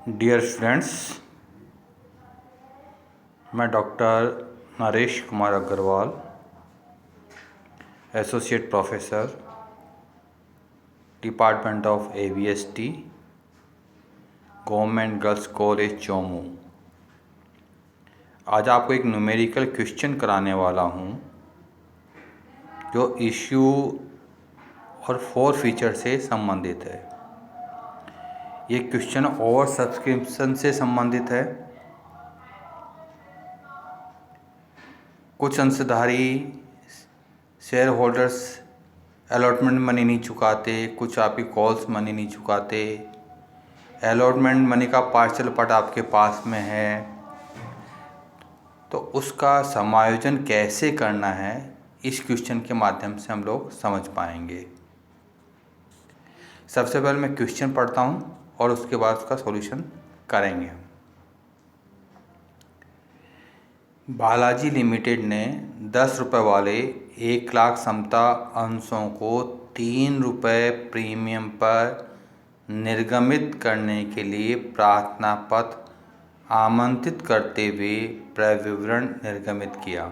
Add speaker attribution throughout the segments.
Speaker 1: Dear students, मैं doctor Naresh Kumar Agrawal, associate professor, department of ABST, government girls college Chomu, आज आपको एक न्यूमेरिकल क्वेश्चन कराने वाला हूं जो इश्यू और 4 फीचर से संबंधित है। ये क्वेश्चन ओवर सब्सक्रिप्शन से संबंधित है। कुछ अंशधारी शेयर होल्डर्स अलॉटमेंट मनी नहीं चुकाते, कुछ आपकी कॉल्स मनी नहीं चुकाते, अलॉटमेंट मनी का पार्शल पार्ट आपके पास में है, तो उसका समायोजन कैसे करना है इस क्वेश्चन के माध्यम से हम लोग समझ पाएंगे। सबसे पहले मैं क्वेश्चन पढ़ता हूँ और उसके बाद उसका सॉल्यूशन करेंगे हम। बालाजी लिमिटेड ने 10 रुपये वाले 1 लाख समता अंशों को 3 रुपये प्रीमियम पर निर्गमित करने के लिए प्रार्थना पत्र आमंत्रित करते हुए प्रविवरण निर्गमित किया,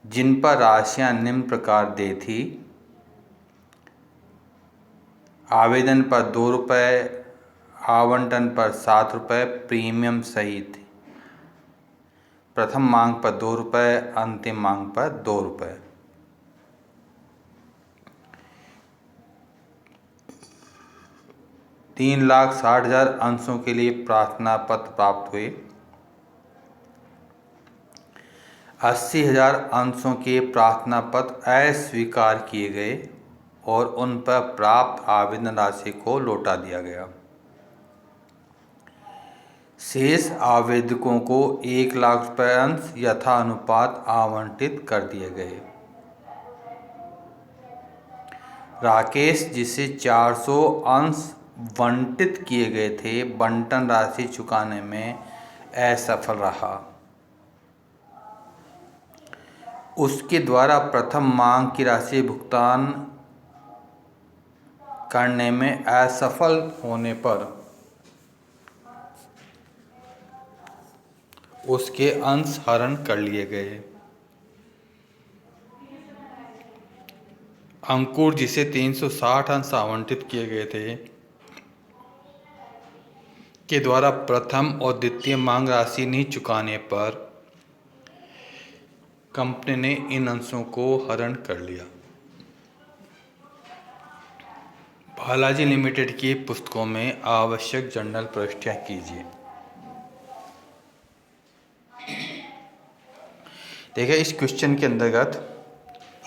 Speaker 1: जिन पर राशियां निम्न प्रकार दी थी। आवेदन पर 2 रुपये, आवंटन पर 7 रुपये प्रीमियम सहित, प्रथम मांग पर 2 रुपये, अंतिम मांग पर 2 रुपये। $3,60,000 अंशों के लिए प्रार्थना पत्र प्राप्त हुए। 80,000 अंशों के प्रार्थना पत्र अस्वीकार किए गए और उन पर प्राप्त आवेदन राशि को लौटा दिया गया। शेष आवेदकों को 1 लाख रुपये अंश यथानुपात आवंटित कर दिए गए। राकेश, जिसे 400 अंश आवंटित किए गए थे, बंटन राशि चुकाने में असफल रहा। उसके द्वारा प्रथम मांग की राशि भुगतान करने में असफल होने पर उसके अंश हरण कर लिए गए। अंकुर, जिसे 360 अंश आवंटित किए गए थे, के द्वारा प्रथम और द्वितीय मांग राशि नहीं चुकाने पर कंपनी ने इन अंशों को हरण कर लिया। बालाजी लिमिटेड की पुस्तकों में आवश्यक जर्नल प्रविष्टियां कीजिए। देखिए, इस क्वेश्चन के अंतर्गत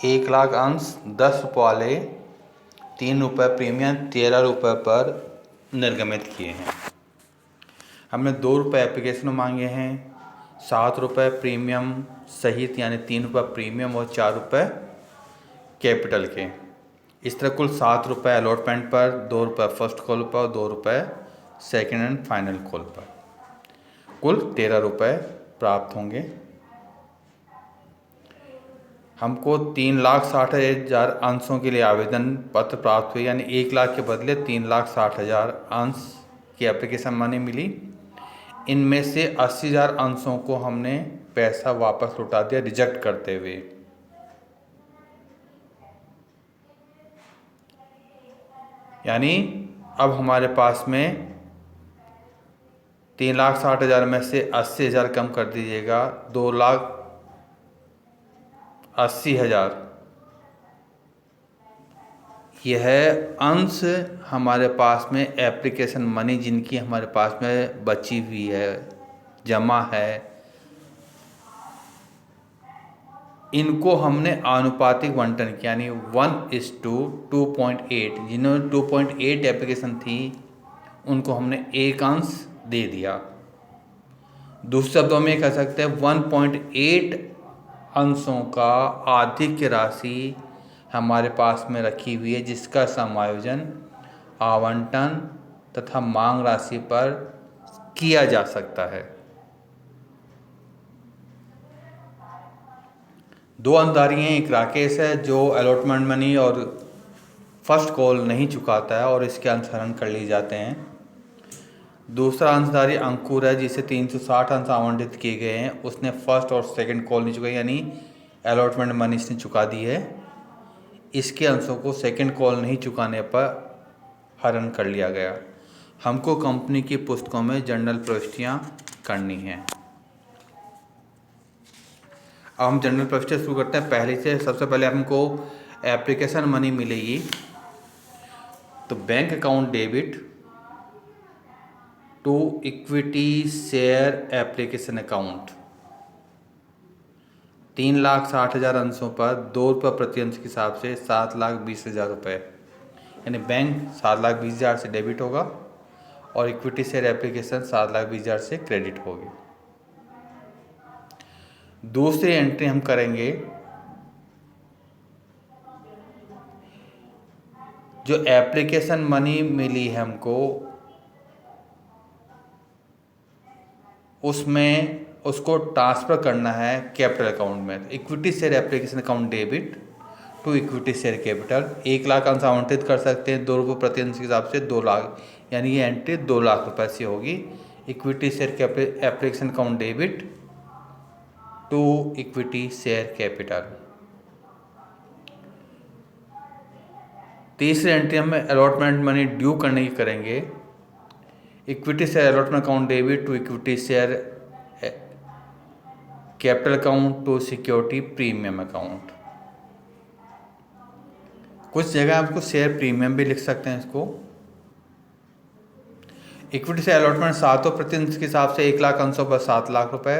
Speaker 1: 1 लाख अंश 10 रुपये वाले 3 रुपये प्रीमियम 13 रुपये पर निर्गमित किए हैं। हमने 2 रुपये एप्लीकेशन मांगे हैं, 7 रुपये प्रीमियम सहित यानी 3 रुपये प्रीमियम और 4 रुपये कैपिटल के। इस तरह कुल 7 रुपये अलॉटमेंट पर, 2 रुपये फर्स्ट कॉल पर, 2 रुपये सेकेंड एंड फाइनल कॉल पर, कुल 13 रुपये प्राप्त होंगे। हमको 3,60,000 अंशों के लिए आवेदन पत्र प्राप्त हुए, यानी 1 लाख के बदले 3,60,000 अंश की एप्लीकेशन मनी मिली। इनमें से 80,000 अंशों को हमने पैसा वापस लौटा दिया रिजेक्ट करते हुए। यानी अब हमारे पास में 3,60,000 में से 80,000 कम कर दीजिएगा, 2,80,000 यह अंश हमारे पास में एप्लीकेशन मनी जिनकी हमारे पास में बची हुई है, जमा है, इनको हमने आनुपातिक बंटन किया, यानी 1:2.8। जिन्होंने 2.8 एप्लीकेशन थी उनको हमने 1 अंश दे दिया। दूसरे शब्दों में कह सकते हैं 1.8 अंशों का आधिक्य राशि हमारे पास में रखी हुई है, जिसका समायोजन आवंटन तथा मांग राशि पर किया जा सकता है। 2 अंशधारी हैं, एक राकेश है जो अलॉटमेंट मनी और फर्स्ट कॉल नहीं चुकाता है और इसके अंश हरण कर लिए जाते हैं। दूसरा अंशधारी अंकुर है, जिसे 360 अंश आवंटित किए गए हैं, उसने फर्स्ट और सेकंड कॉल नहीं चुकाई, यानी अलॉटमेंट मनी इसने चुका दी है। इसके अंशों को सेकंड कॉल नहीं चुकाने पर हरण कर लिया गया। हमको कंपनी की पुस्तकों में जर्नल प्रविष्टियाँ करनी हैं। अब हम जनरल प्रविष्टियाँ शुरू करते हैं पहले से। सबसे पहले हमको एप्लीकेशन मनी मिलेगी, तो bank account debit to equity share application account 3,60,000 अंशों पर 2 रुपये प्रति अंश के हिसाब से 7,20,000 रुपये, यानी बैंक 7,20,000 से डेबिट होगा और इक्विटी शेयर एप्लीकेशन 7,20,000 से क्रेडिट होगी। दूसरी एंट्री हम करेंगे, जो एप्लीकेशन मनी मिली है हमको, उसमें उसको ट्रांसफ़र करना है कैपिटल अकाउंट में। Equity share application account debit to equity share capital 1 lakh अंश आवंटित कर सकते हैं 2 रुपये प्रति अंश के हिसाब से 2 लाख, यानी ये एंट्री 2 लाख रुपए से होगी। Equity share application account debit to equity share capital. तीसरी एंट्री हम अलॉटमेंट मनी ड्यू करने की करेंगे। Equity share allotment account debit to equity share capital account to security premium account. कुछ जगह आपको शेयर प्रीमियम भी लिख सकते हैं इसको। इक्विटी शेयर अलॉटमेंट 7% के हिसाब से 1 लाख अंशों पर 7 लाख रुपए।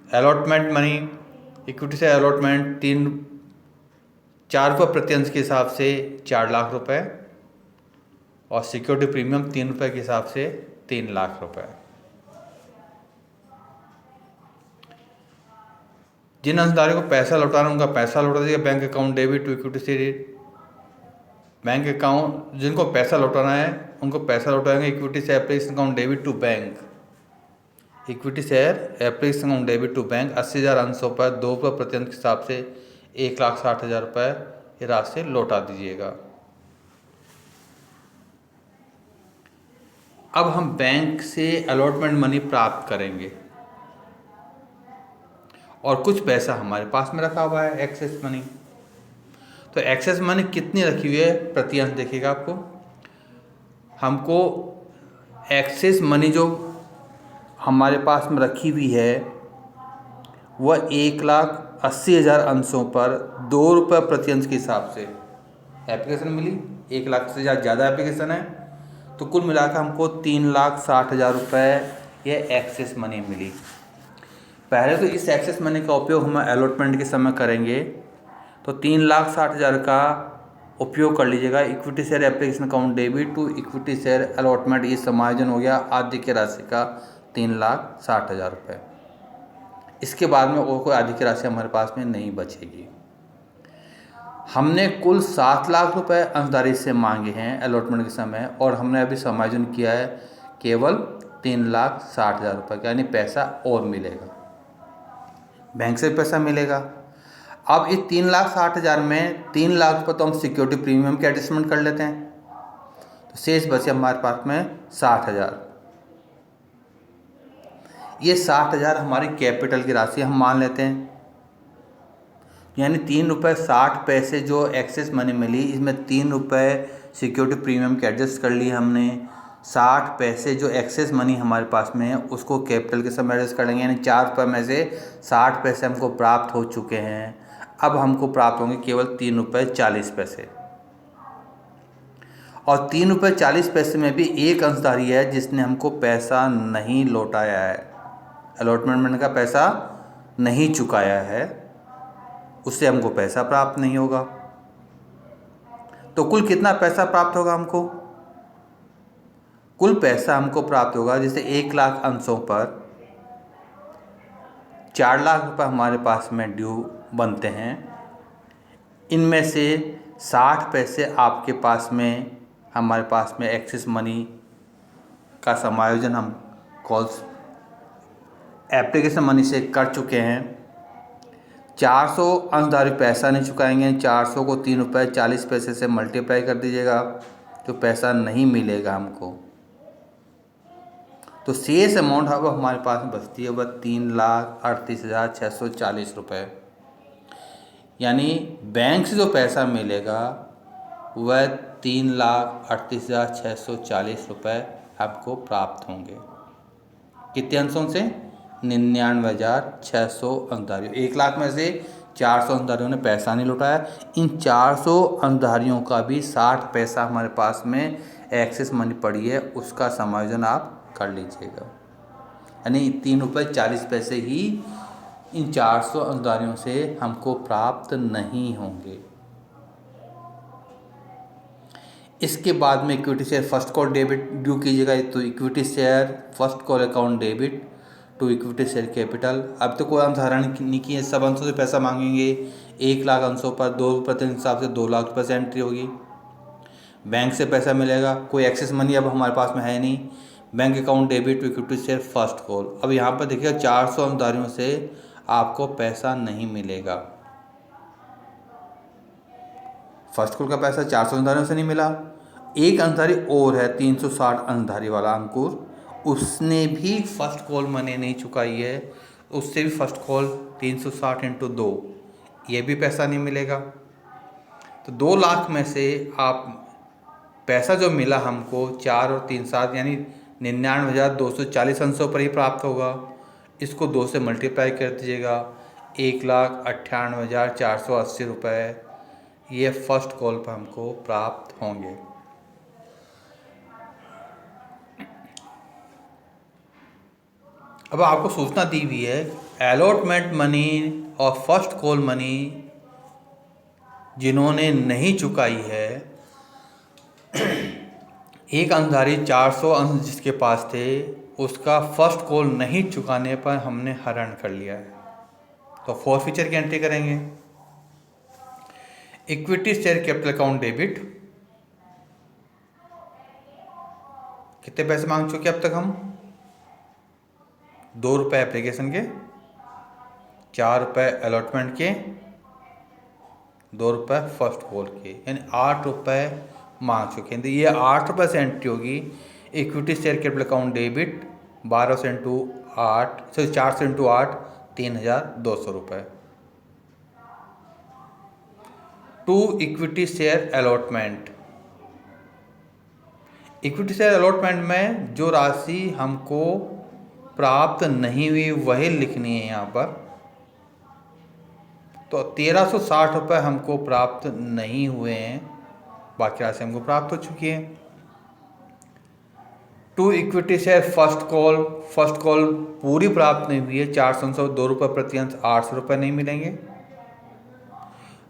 Speaker 1: Allotment money equity share allotment 4 रुपये प्रति अंश के हिसाब से 4 लाख रुपए और सिक्योरिटी प्रीमियम 3 रुपये के हिसाब से 3 लाख रुपए। जिन अंशधारियों को पैसा लौटाना उनका पैसा लौटा दीजिएगा bank account debit to equity share. Bank account जिनको पैसा लौटाना है उनको पैसा लौटाएंगे equity share application account debit to bank. Equity share application account debit to bank 80,000 अंशों पर 2 रुपये प्रति अंश के हिसाब से 1,60,000 रुपये ये राशि लौटा दीजिएगा। अब हम बैंक से अलॉटमेंट मनी प्राप्त करेंगे और कुछ पैसा हमारे पास में रखा हुआ है एक्सेस मनी। तो एक्सेस मनी कितनी रखी हुई है प्रति अंश देखिएगा आपको। हमको एक्सेस मनी जो हमारे पास में रखी हुई है वह 1,80,000 अंशों पर 2 रुपये प्रति अंश के हिसाब से एप्लीकेशन मिली। 1 लाख से ज़्यादा एप्लीकेशन है, तो कुल मिलाकर हमको 3,60,000 रुपये ये एक्सेस मनी मिली। पहले तो इस एक्सेस मनी का उपयोग हम अलॉटमेंट के समय करेंगे, तो 3,60,000 का उपयोग कर लीजिएगा। Equity share application account debit to equity share allotment ये समायोजन हो गया आदि की राशि का 3,60,000 रुपये। इसके बाद में और कोई आदि की राशि हमारे पास में नहीं बचेगी। हमने कुल 7 लाख रुपए अंशधारी से मांगे हैं अलॉटमेंट के समय और हमने अभी समायोजन किया है केवल 3,60,000 रुपये का, यानी पैसा और मिलेगा, बैंक से पैसा मिलेगा। अब इस 3,60,000 में 3 लाख रुपये तो हम सिक्योरिटी प्रीमियम के एडजस्टमेंट कर लेते हैं, तो शेष बचे हमारे पास में 60,000। ये 60,000 हमारी कैपिटल की राशि हम मान लेते हैं, यानी 3 रुपये 60 पैसे जो एक्सेस मनी मिली, इसमें 3 रुपये सिक्योरिटी प्रीमियम के एडजस्ट कर लिए हमने। 60 पैसे जो एक्सेस मनी हमारे पास में है उसको कैपिटल के समय एडजस्ट कर लेंगे, यानी 4 रुपये में से 60 पैसे हमको प्राप्त हो चुके हैं। अब हमको प्राप्त होंगे केवल 3 रुपये 40 पैसे। और 3 रुपये 40 पैसे में भी एक अंशधारी है जिसने हमको पैसा नहीं लौटाया है, अलॉटमेंट मनी का पैसा नहीं चुकाया है, उससे हमको पैसा प्राप्त नहीं होगा। तो कुल कितना पैसा प्राप्त होगा हमको? कुल पैसा हमको प्राप्त होगा, जैसे 1 लाख अंशों पर 4 लाख रुपए हमारे पास में ड्यू बनते हैं। इनमें से 60 पैसे आपके पास में हमारे पास में एक्सेस मनी का समायोजन हम कॉल्स एप्लीकेशन मनी से कर चुके हैं। 400 अंशधारी पैसा नहीं चुकाएंगे, 400 को 3 रुपये 40 पैसे से मल्टीप्लाई कर दीजिएगा तो पैसा नहीं मिलेगा हमको। तो शेष अमाउंट अब हमारे पास में बचती है वह 3,38,640 रुपये। यानी बैंक से जो पैसा मिलेगा वह 3,38,640 रुपये आपको प्राप्त होंगे। कितने अंशों से? 99,600 अंशधारियों। 1 लाख में से 400 अंशधारियों ने पैसा नहीं लौटाया। इन 400 अंशधारियों का भी 60 पैसा हमारे पास में एक्सेस मनी पड़ी है, उसका समायोजन आप कर लीजिएगा। यानी 3 रुपये 40 पैसे ही इन 400 अंशधारियों से हमको प्राप्त नहीं होंगे। इसके बाद में equity share first call debit due कीजिएगा। तो equity share first call account debit to equity share capital. अब तो कोई अंशधारण नहीं किए, सब अंशों से पैसा मांगेंगे। 1 लाख अंशों पर 2 रुपये के हिसाब से 2 लाख रुपये से एंट्री होगी। बैंक से पैसा मिलेगा, कोई एक्सेस मनी अब हमारे पास में है नहीं। Bank account debit to equity share first call. अब यहाँ पर देखिएगा 400 अंशधारियों से आपको पैसा नहीं मिलेगा। फर्स्ट कॉल का पैसा 400 अंशधारियों से नहीं मिला। एक अंशधारी और है 360 अंशधारी वाला अंकुर, उसने भी फर्स्ट कॉल मनी नहीं चुकाई है, उससे भी फर्स्ट कॉल 360 × 2, ये भी पैसा नहीं मिलेगा। तो 2 लाख में से आप पैसा जो मिला हमको 4 और 3 7 यानी 99,240 अंशों पर ही प्राप्त होगा। इसको 2 से मल्टीप्लाई कर दीजिएगा, 1,98,480 रुपये ये फर्स्ट कॉल पर हमको प्राप्त होंगे। अब आपको सूचना दी हुई है अलॉटमेंट मनी और फर्स्ट कॉल मनी जिन्होंने नहीं चुकाई है, एक अंशधारी 400 अंश जिसके पास थे उसका फर्स्ट कॉल नहीं चुकाने पर हमने हरण कर लिया है, तो फॉरफीचर की एंट्री करेंगे। Equity share capital account debit, कितने पैसे मांग चुके अब तक हम? 2 रुपये एप्लीकेशन के, 4 रुपये अलॉटमेंट के, 2 रुपये फर्स्ट कॉल के, यानी 8 रुपये मांग चुके हैं। तो ये 8 रुपये से एंट्री होगी। Equity share capital account debit 1200 × 8 400 × 8 3,200 रुपये। To equity share allotment, equity share allotment में जो राशि हमको प्राप्त नहीं हुई वही लिखनी है यहाँ पर। तो 1,360 रुपये हमको प्राप्त नहीं हुए हैं, बाकी राशि हमको प्राप्त हो चुकी है। To equity share first call पूरी प्राप्त नहीं हुई है, 400 2 रुपये प्रति अंश 800 रुपये नहीं मिलेंगे।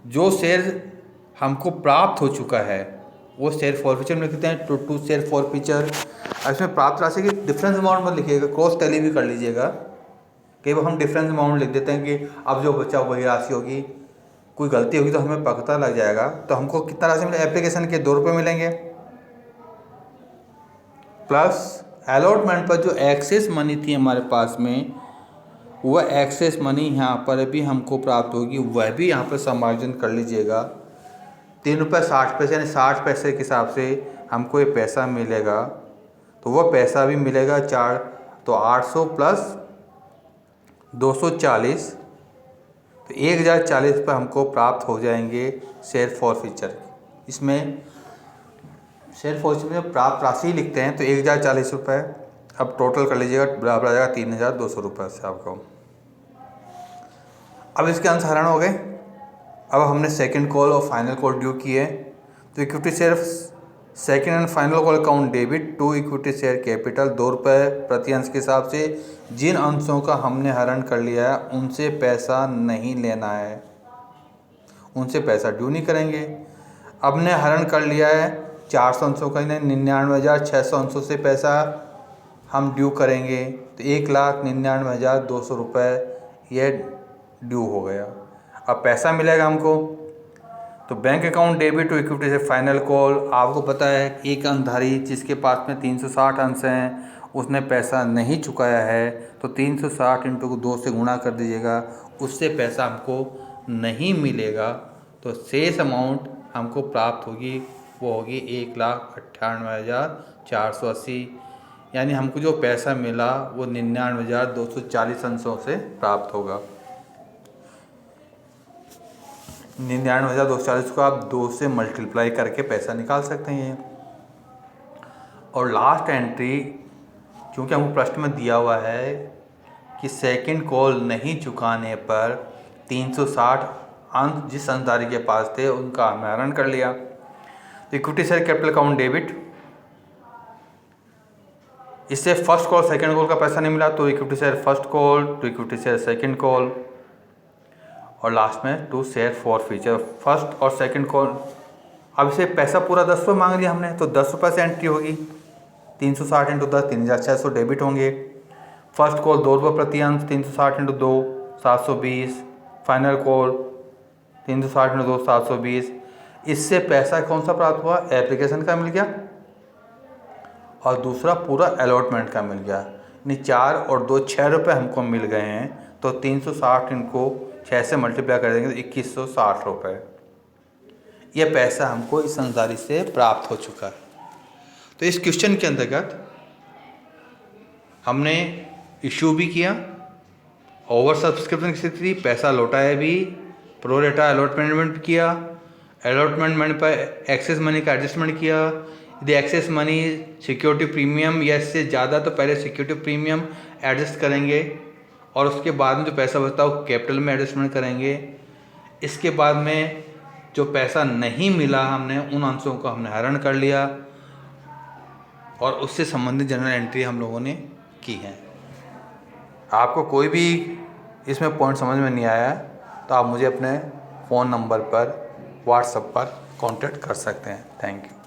Speaker 1: जो शेयर हमको प्राप्त हो चुका है वो शेयर फॉरफीचर में लिखते हैं टू शेयर फॉरफीचर। इसमें प्राप्त राशि की डिफरेंस अमाउंट मत लिखिएगा, क्रॉस टैली भी कर लीजिएगा। कई बार हम डिफरेंस अमाउंट लिख देते हैं कि अब जो बचा वही राशि होगी, कोई गलती होगी तो हमें पता लग जाएगा। तो हमको कितना राशि मिलेगा? एप्लीकेशन के 2 रुपये मिलेंगे, प्लस अलॉटमेंट पर जो एक्सेस मनी थी हमारे पास में, वह एक्सेस मनी यहाँ पर भी हमको प्राप्त होगी, वह भी यहाँ पर समायोजन कर लीजिएगा। 3 रुपये 60 पैसे यानी 60 पैसे के हिसाब से हमको ये पैसा मिलेगा। तो वह पैसा भी मिलेगा 4, तो 800 प्लस 240, तो 1,040 रुपये हमको प्राप्त हो जाएंगे शेयर फॉरफीचर। इसमें शेयर फॉरफीचर में प्राप्त राशि लिखते हैं तो 1,040 रुपये। अब टोटल कर लीजिएगा, बराबर आ जाएगा 3,200 रुपये से आपको। अब इसके अंशहरण हो गए। अब हमने सेकंड कॉल और फाइनल कॉल ड्यू किए। तो equity share second and final call account debit to equity share capital 2 रुपये प्रति अंश के हिसाब से जिन अंशों का हमने हरण कर लिया है उनसे पैसा नहीं लेना है, उनसे पैसा ड्यू नहीं करेंगे। अब ने हरण कर लिया है 400 अंशों का, 99,600 अंशों से पैसा हम ड्यू करेंगे। तो 1,99,200 रुपये ये ड्यू हो गया। अब पैसा मिलेगा हमको। तो bank account debit to equity से फाइनल कॉल, आपको पता है एक अंशधारी जिसके पास में 360 अंश हैं उसने पैसा नहीं चुकाया है, तो 360 × 2 से गुणा कर दीजिएगा, उससे पैसा हमको नहीं मिलेगा, तो शेष अमाउंट हमको प्राप्त होगी वो होगी 1,98,480, यानी हमको जो पैसा मिला वो 99,240 अंशों से प्राप्त होगा। 99,240 को आप 2 से मल्टीप्लाई करके पैसा निकाल सकते हैं। और लास्ट एंट्री, क्योंकि हमको प्रश्न में दिया हुआ है कि सेकंड कॉल नहीं चुकाने पर 360 अंश जिस अंशधारी के पास थे उनका हरण कर लिया। तो equity share capital account debit, इससे फर्स्ट कॉल सेकंड कॉल का पैसा नहीं मिला तो equity share first call to equity share second call, और लास्ट में टू शेयर फॉरफीचर फर्स्ट और सेकंड कॉल। अब इसे पैसा पूरा 10 रुपये मांग लिया हमने, तो 10 रुपये से एंट्री होगी। 360 इंटू 10 3,600 डेबिट होंगे। फर्स्ट कॉल 2 रुपये प्रति अंश, 360 इंटू 2 720। Final call 360 into 2 720। इससे पैसा कौन सा प्राप्त हुआ? एप्लीकेशन का मिल गया और दूसरा पूरा अलॉटमेंट का मिल गया। यानी 4 और 2 6 रुपये हमको मिल गए हैं, तो 360 इनको 6 से मल्टीप्लाई कर देंगे तो 2160 रुपये। यह पैसा हमको इस अंशधारी से प्राप्त हो चुका है। तो इस क्वेश्चन के अंतर्गत हमने इशू भी किया, ओवर सब्सक्रिप्शन की स्थिति, पैसा लौटाया भी, प्रो रेटा अलॉटमेंट किया, अलॉटमेंट मनी पर एक्सेस मनी का एडजस्टमेंट किया। यदि एक्सेस मनी सिक्योरिटी प्रीमियम या इससे ज़्यादा तो पहले सिक्योरिटी प्रीमियम एडजस्ट करेंगे और उसके बाद में जो पैसा बचता है वो कैपिटल में एडजस्टमेंट करेंगे। इसके बाद में जो पैसा नहीं मिला हमने उन अंशों को हमने हरण कर लिया और उससे संबंधित जनरल एंट्री हम लोगों ने की है। आपको कोई भी इसमें पॉइंट समझ में नहीं आया तो आप मुझे अपने फ़ोन नंबर पर व्हाट्सएप पर कांटेक्ट कर सकते हैं। Thank you.